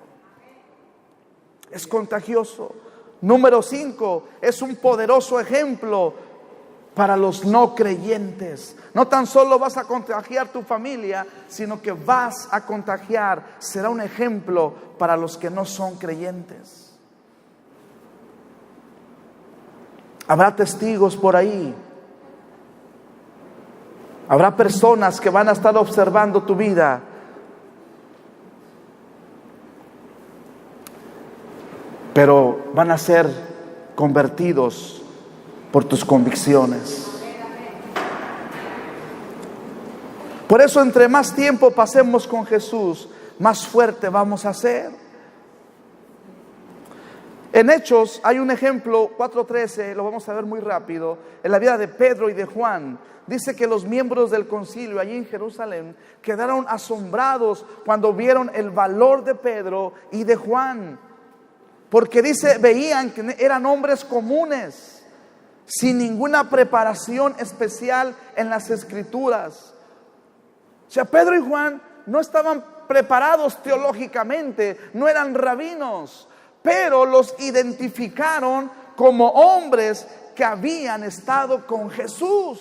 A: Es contagioso. Número 5, es un poderoso ejemplo para los no creyentes. No tan solo vas a contagiar tu familia, sino que vas a contagiar, será un ejemplo para los que no son creyentes. Habrá testigos por ahí. Habrá personas que van a estar observando tu vida. Pero van a ser convertidos por tus convicciones. Por eso, entre más tiempo pasemos con Jesús, más fuerte vamos a ser. En Hechos hay un ejemplo, 4:13, lo vamos a ver muy rápido, en la vida de Pedro y de Juan. Dice que los miembros del concilio allí en Jerusalén quedaron asombrados cuando vieron el valor de Pedro y de Juan. Porque dice, veían que eran hombres comunes, sin ninguna preparación especial en las Escrituras. O sea, Pedro y Juan no estaban preparados teológicamente, no eran rabinos, pero los identificaron como hombres que habían estado con Jesús.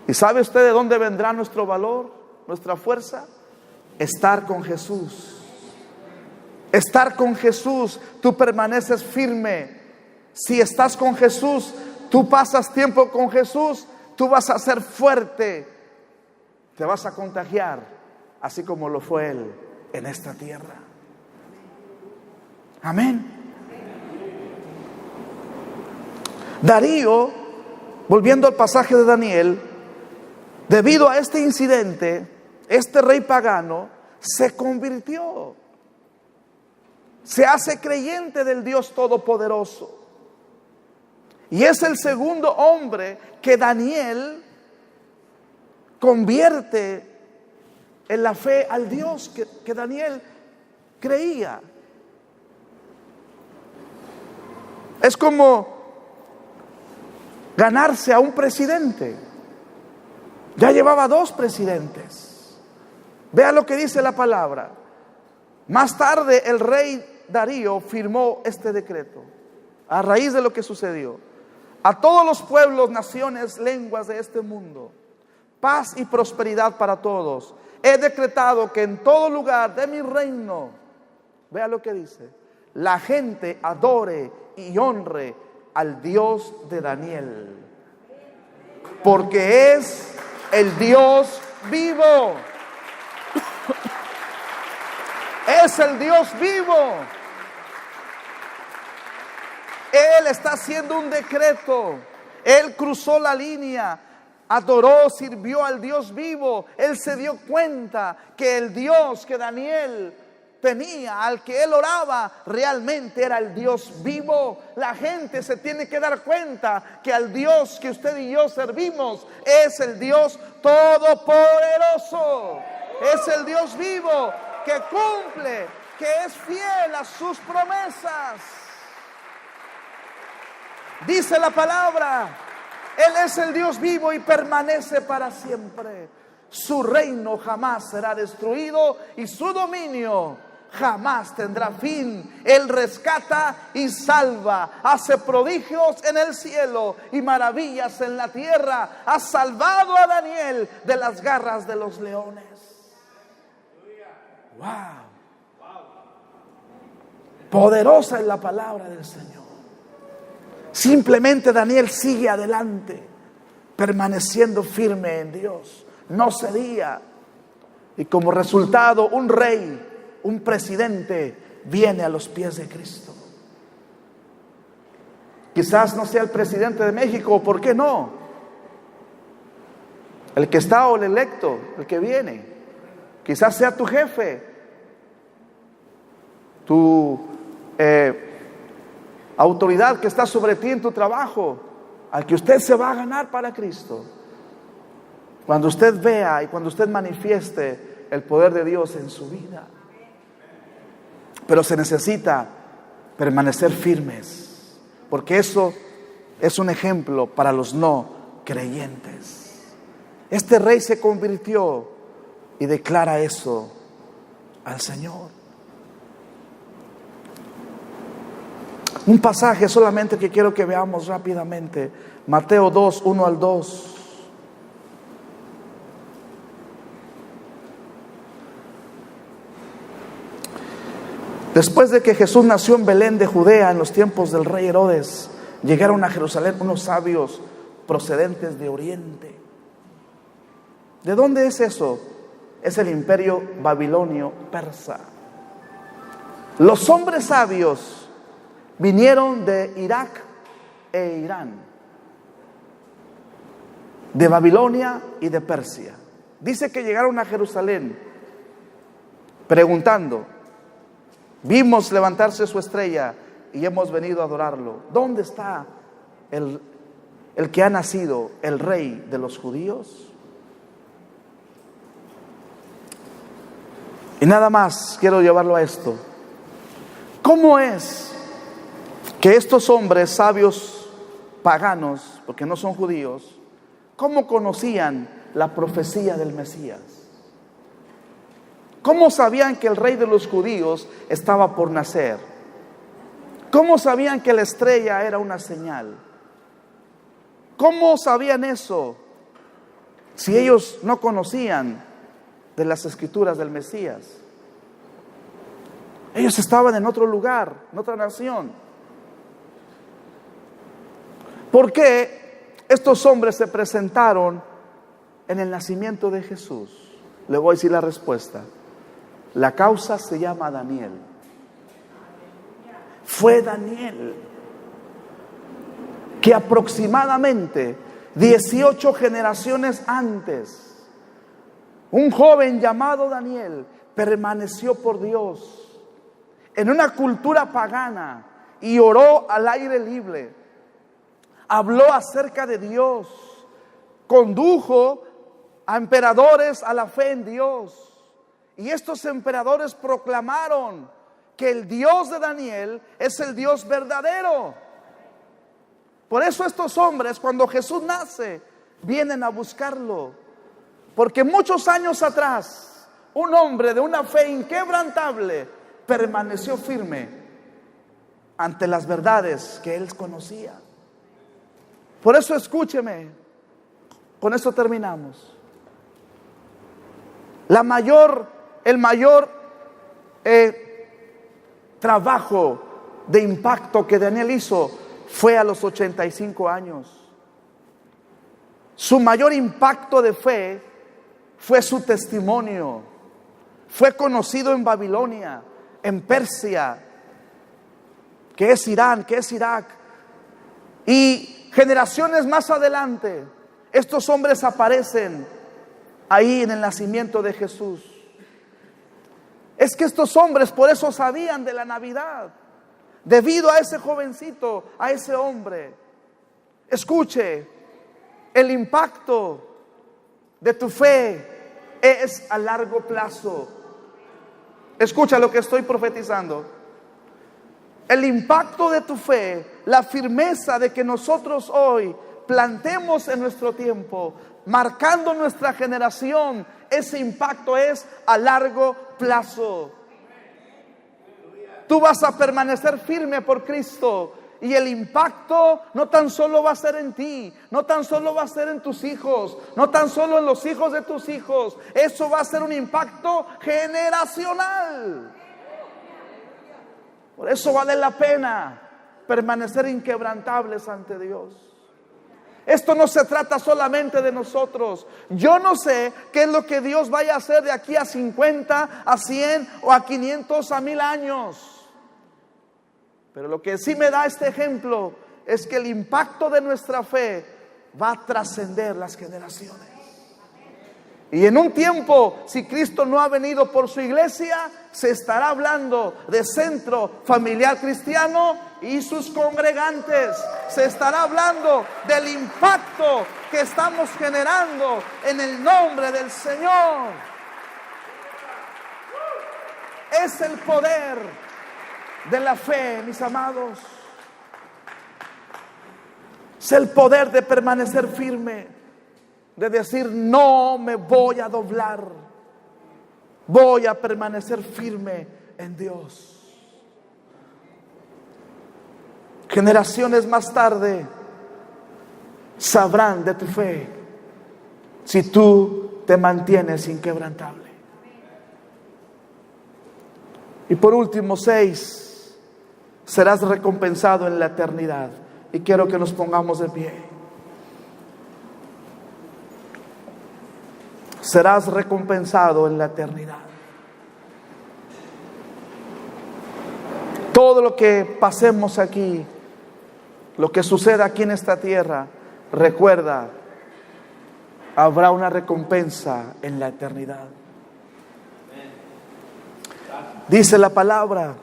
A: ¿Y sabe usted de dónde vendrá nuestro valor, nuestra fuerza? Estar con Jesús. Estar con Jesús, tú permaneces firme. Si estás con Jesús, tú pasas tiempo con Jesús, tú vas a ser fuerte. Te vas a contagiar, así como lo fue Él en esta tierra. Amén. Darío, volviendo al pasaje de Daniel, debido a este incidente, este rey pagano se convirtió. Se hace creyente del Dios Todopoderoso. Y es el segundo hombre que Daniel convierte en la fe al Dios que Daniel creía. Es como ganarse a un presidente. Ya llevaba 2 presidentes. Vea lo que dice la palabra. Más tarde el rey Darío firmó este decreto a raíz de lo que sucedió. A todos los pueblos, naciones, lenguas de este mundo, paz y prosperidad para todos. He decretado que en todo lugar de mi reino, vea lo que dice, la gente adore y honre al Dios de Daniel, porque es el Dios vivo. Es el Dios vivo. Él está haciendo un decreto. Él cruzó la línea, adoró, sirvió al Dios vivo. Él se dio cuenta que el Dios que Daniel tenía, al que él oraba, realmente era el Dios vivo. La gente se tiene que dar cuenta que al Dios que usted y yo servimos es el Dios todopoderoso. Es el Dios vivo que cumple, que es fiel a sus promesas. Dice la palabra, Él es el Dios vivo y permanece para siempre. Su reino jamás será destruido y su dominio jamás tendrá fin. Él rescata y salva, hace prodigios en el cielo y maravillas en la tierra. Ha salvado a Daniel de las garras de los leones. Wow. Poderosa es la palabra del Señor. Simplemente Daniel sigue adelante, permaneciendo firme en Dios. No cedía. Y como resultado, un rey, un presidente, viene a los pies de Cristo. Quizás no sea el presidente de México, ¿por qué no? El que está o el electo, el que viene. Quizás sea tu jefe, tu autoridad que está sobre ti en tu trabajo, al que usted se va a ganar para Cristo. Cuando usted vea y cuando usted manifieste el poder de Dios en su vida. Pero se necesita permanecer firmes, porque eso es un ejemplo para los no creyentes. Este rey se convirtió y declara eso al Señor. Un pasaje solamente que quiero que veamos rápidamente. Mateo 2, 1 al 2. Después de que Jesús nació en Belén de Judea en los tiempos del rey Herodes, llegaron a Jerusalén unos sabios procedentes de Oriente. ¿De dónde es eso? Es el imperio babilonio persa. Los hombres sabios vinieron de Irak e Irán, de Babilonia y de Persia. Dice que llegaron a Jerusalén preguntando: vimos levantarse su estrella y hemos venido a adorarlo. ¿Dónde está el que ha nacido, el rey de los judíos? Y nada más quiero llevarlo a esto. ¿Cómo es que estos hombres sabios paganos, porque no son judíos, cómo conocían la profecía del Mesías? ¿Cómo sabían que el rey de los judíos estaba por nacer? ¿Cómo sabían que la estrella era una señal? ¿Cómo sabían eso si ellos no conocían de las escrituras del Mesías? Ellos estaban en otro lugar, en otra nación. ¿Por qué estos hombres se presentaron en el nacimiento de Jesús? Le voy a decir la respuesta. La causa se llama Daniel. Fue Daniel que aproximadamente 18 generaciones antes, un joven llamado Daniel permaneció por Dios en una cultura pagana y oró al aire libre. Habló acerca de Dios, condujo a emperadores a la fe en Dios. Y estos emperadores proclamaron que el Dios de Daniel es el Dios verdadero. Por eso estos hombres, cuando Jesús nace, vienen a buscarlo. Porque muchos años atrás, un hombre de una fe inquebrantable permaneció firme ante las verdades que él conocía. Por eso escúcheme, con esto terminamos. El mayor trabajo de impacto que Daniel hizo fue a los 85 años. Su mayor impacto de fe fue su testimonio. Fue conocido en Babilonia, en Persia, que es Irán, que es Irak. Y generaciones más adelante, estos hombres aparecen ahí en el nacimiento de Jesús. Es que estos hombres por eso sabían de la Navidad, debido a ese jovencito, a ese hombre. Escuche, el impacto de tu fe es a largo plazo. Escucha lo que estoy profetizando. El impacto de tu fe, la firmeza de que nosotros hoy plantemos en nuestro tiempo, marcando nuestra generación, ese impacto es a largo plazo. Tú vas a permanecer firme por Cristo y el impacto no tan solo va a ser en ti, no tan solo va a ser en tus hijos, no tan solo en los hijos de tus hijos. Eso va a ser un impacto generacional. Por eso vale la pena permanecer inquebrantables ante Dios. Esto no se trata solamente de nosotros. Yo no sé qué es lo que Dios vaya a hacer de aquí a 50, a 100 o a 500, a 1000 años. Pero lo que sí me da este ejemplo es que el impacto de nuestra fe va a trascender las generaciones. Y en un tiempo, si Cristo no ha venido por su iglesia, se estará hablando de Centro Familiar Cristiano y sus congregantes. Se estará hablando del impacto que estamos generando en el nombre del Señor. Es el poder de la fe, mis amados. Es el poder de permanecer firme, de decir: no me voy a doblar, voy a permanecer firme en Dios. Generaciones más tarde sabrán de tu fe si tú te mantienes inquebrantable. Y por último, 6, serás recompensado en la eternidad. Y quiero que nos pongamos de pie. Serás recompensado en la eternidad. Todo lo que pasemos aquí, lo que suceda aquí en esta tierra, recuerda, habrá una recompensa en la eternidad. Dice la palabra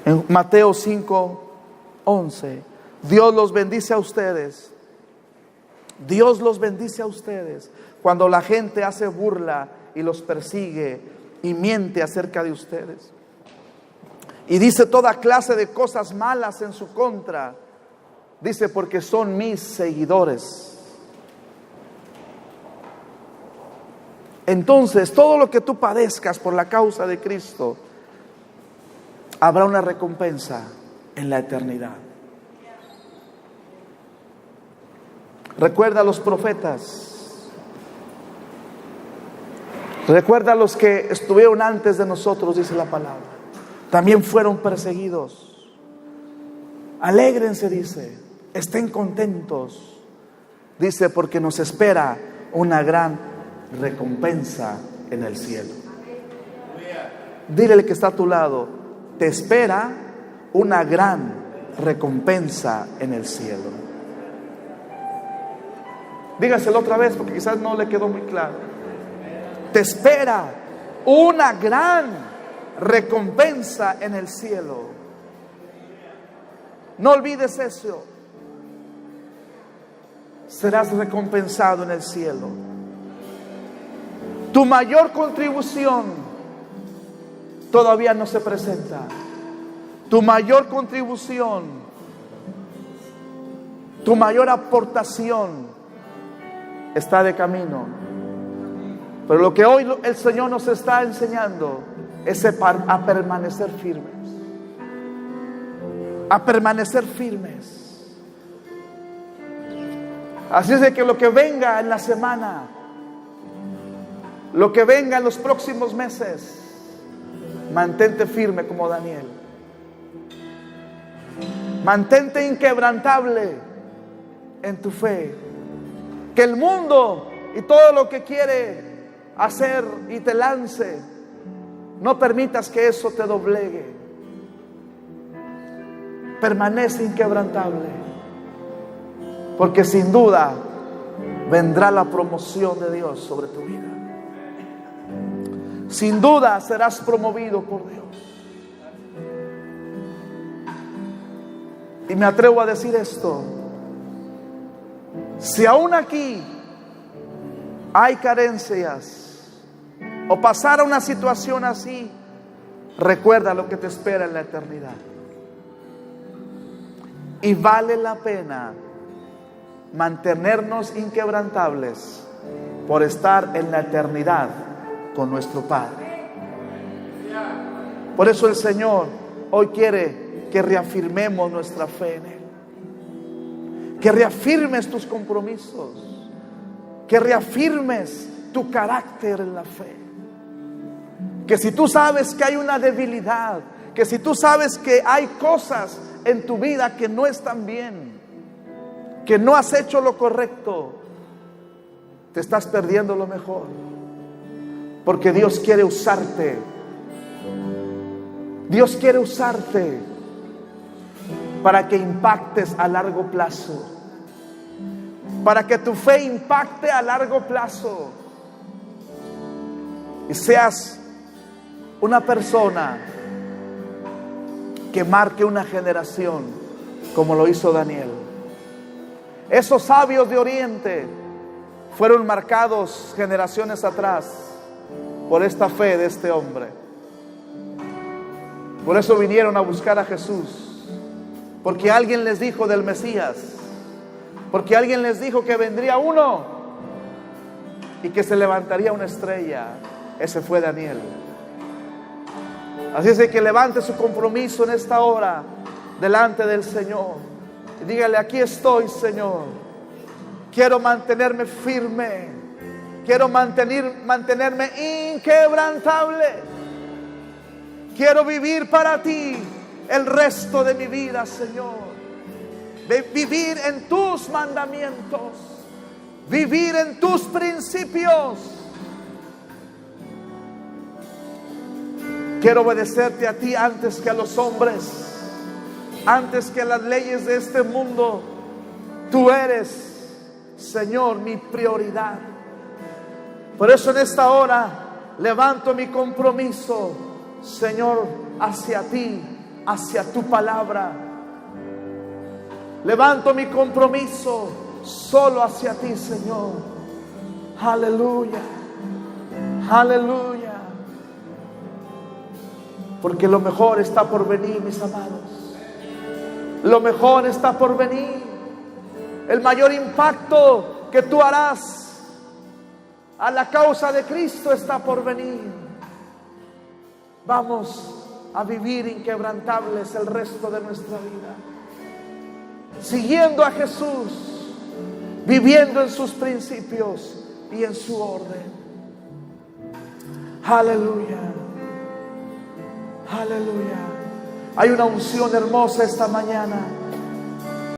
A: en Mateo 5:11, Dios los bendice a ustedes. Dios los bendice a ustedes cuando la gente hace burla y los persigue y miente acerca de ustedes. Y dice toda clase de cosas malas en su contra. Dice, porque son mis seguidores. Entonces, todo lo que tú padezcas por la causa de Cristo, habrá una recompensa en la eternidad. Recuerda a los profetas. Recuerda a los que estuvieron antes de nosotros, dice la palabra. También fueron perseguidos. Alégrense, dice. Estén contentos. Dice, porque nos espera una gran recompensa en el cielo. Dile al que está a tu lado, te espera una gran recompensa en el cielo. Dígaselo otra vez porque quizás no le quedó muy claro. Te espera una gran recompensa en el cielo. No olvides eso. Serás recompensado en el cielo. Tu mayor contribución todavía no se presenta. Tu mayor contribución, tu mayor aportación está de camino. Pero lo que hoy el Señor nos está enseñando es a permanecer firmes. A permanecer firmes. Así es de que lo que venga en la semana, lo que venga en los próximos meses, mantente firme como Daniel. Mantente inquebrantable en tu fe. Que el mundo y todo lo que quiere hacer y te lance, no permitas que eso te doblegue. Permanece inquebrantable, porque sin duda vendrá la promoción de Dios sobre tu vida. Sin duda serás promovido por Dios. Y me atrevo a decir esto: si aún aquí hay carencias o pasara una situación así, recuerda lo que te espera en la eternidad. Y vale la pena mantenernos inquebrantables por estar en la eternidad con nuestro Padre. Por eso el Señor hoy quiere que reafirmemos nuestra fe en Él. Que reafirmes tus compromisos. Que reafirmes tu carácter en la fe. Que si tú sabes que hay una debilidad, que si tú sabes que hay cosas en tu vida que no están bien, que no has hecho lo correcto, te estás perdiendo lo mejor. Porque Dios quiere usarte. Dios quiere usarte para que impactes a largo plazo. Para que tu fe impacte a largo plazo. Y seas una persona que marque una generación como lo hizo Daniel. Esos sabios de Oriente fueron marcados generaciones atrás por esta fe de este hombre. Por eso vinieron a buscar a Jesús, porque alguien les dijo del Mesías, porque alguien les dijo que vendría uno y que se levantaría una estrella. Ese fue Daniel. Así es de que levante su compromiso en esta hora delante del Señor. Y dígale: aquí estoy, Señor. Quiero mantenerme firme. Quiero mantenerme inquebrantable. Quiero vivir para ti el resto de mi vida, Señor. Vivir en tus mandamientos. Vivir en tus principios. Quiero obedecerte a ti antes que a los hombres, antes que a las leyes de este mundo. Tú eres, Señor, mi prioridad. Por eso en esta hora levanto mi compromiso, Señor, hacia ti, hacia tu palabra. Levanto mi compromiso solo hacia ti, Señor. Aleluya, aleluya. Porque lo mejor está por venir, mis amados. Lo mejor está por venir. El mayor impacto que tú harás a la causa de Cristo está por venir. Vamos a vivir inquebrantables el resto de nuestra vida, siguiendo a Jesús, viviendo en sus principios y en su orden. Aleluya, aleluya. Hay una unción hermosa esta mañana.